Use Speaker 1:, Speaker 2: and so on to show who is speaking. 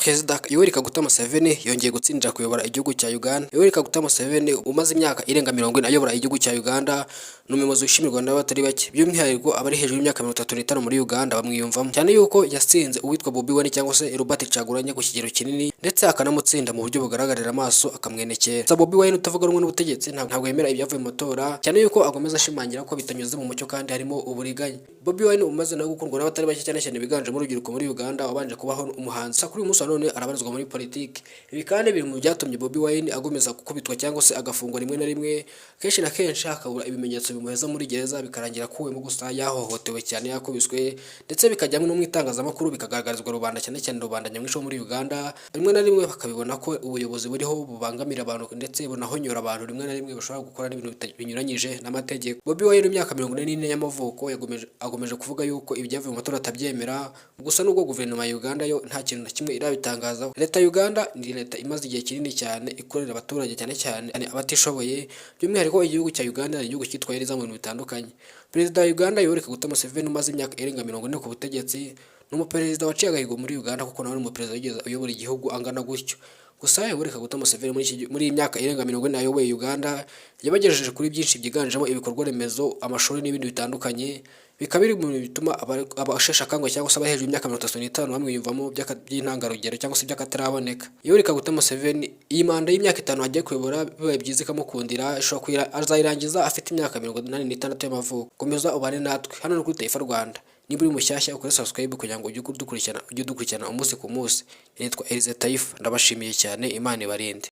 Speaker 1: Perezida Yoweri Kaguta Museveni yongeye gutsindira kuyobora igihugu cya Uganda. Yoweri Kaguta Museveni umaze imyaka irenga 40 ayobora igihugu cya Uganda n'umuyobozi ushimirwa n'abatari bake, by'umwihariko abari hejuru y'imyaka 35 muri Uganda bamwiyumvamo cyane yuko yatsinze uwitwa Bobi Wine cyangwa se Robert Kyagulanyi ku kigero kinini, ndetse akanamutsinda mu buryo bugaragarira amaso akamwenekera. Bobi Wine utavuga rumwe n'ubutegetsi ntabwo yemera ibyavuye mu matora, cyane yuko agomeza ashimangira ko bitanyuze mu mucyo kandi harimo uburiganya. Bobi Wine umaze no gukundwa n'abatari bake cyane cyane biganje mu rubyiruko muri Uganda, wabanje kubaho umuhanzi. Kuri uyu munsi none arabarizwa muri politiki. Ibi kandi biri mu byatumye Bobi Wine agomeza gukubitwa cyangwa se agafungwa rimwe na rimwe, kenshi na kenshi hakabura ibimenyetso bimuheza muri gereza, bikarangira kuwemo gusa yahohotewe cyane, yakubiswe, ndetse bikajyamo no mu itangazamakuru bikagaragarizwa rubanda, cyane cyane rubanda nyamwinshi muri Uganda. Rimwe na rimwe bakabibona ko ubuyobozi buriho bubangamira abantu ndetse bunahonyora abantu, rimwe na rimwe bashobora gukora n'ibintu binyuranyije n'amategeko. Bobi Wine imyaka 44 y'amavuko agomeje kuvuga yuko ibyavuye mu matora atabyemera, gusa nubwo guverinoma ya Uganda yo nta kintu na kimwe irabitangazaho. Leta ya Uganda ni leta imaze igihe kinini cyane ikorera abaturage cyane cyane abatishoboye, by'umwihariko igihugu cya Uganda ari igihugu cyitwaye neza mu bintu bitandukanye. Perezida wa Uganda Yoweri Kaguta Museveni umaze imyaka irenga 40 ku butegetsi n'umuperezida waciye agahigo muri Uganda, kuko nawe umuperezida wigeze uyobora igihugu angana gutyo. Gusa Yoweri Kaguta Museveni muri iyi myaka irenga 40 ayoboye Uganda yabagejeje kuri byinshi byiganjemo ibikorwa remezo, amashuri n'ibindi bitandukanye, bikaba biri mu bituma abashesha akanguhe cyangwa se abahejuru y'imyaka 35 bamwiyumvamo by'intangarugero cyangwa se by'akataraboneka. Yoweri Kaguta Museveni iyi manda y'imyaka 5 agiye kuyobora bibaye byiza ikamukundira, azayirangiza afite imyaka 86 y'amavuko. Komeza ubane natwe hano no kuri Taifa Rwanda. Niba uri mushyashya ukore subscribe kugira ngo ujye dukurikirana umunsi ku munsi. Nitwa Elize Taifa, ndabashimiye cyane, Imana ibarinde.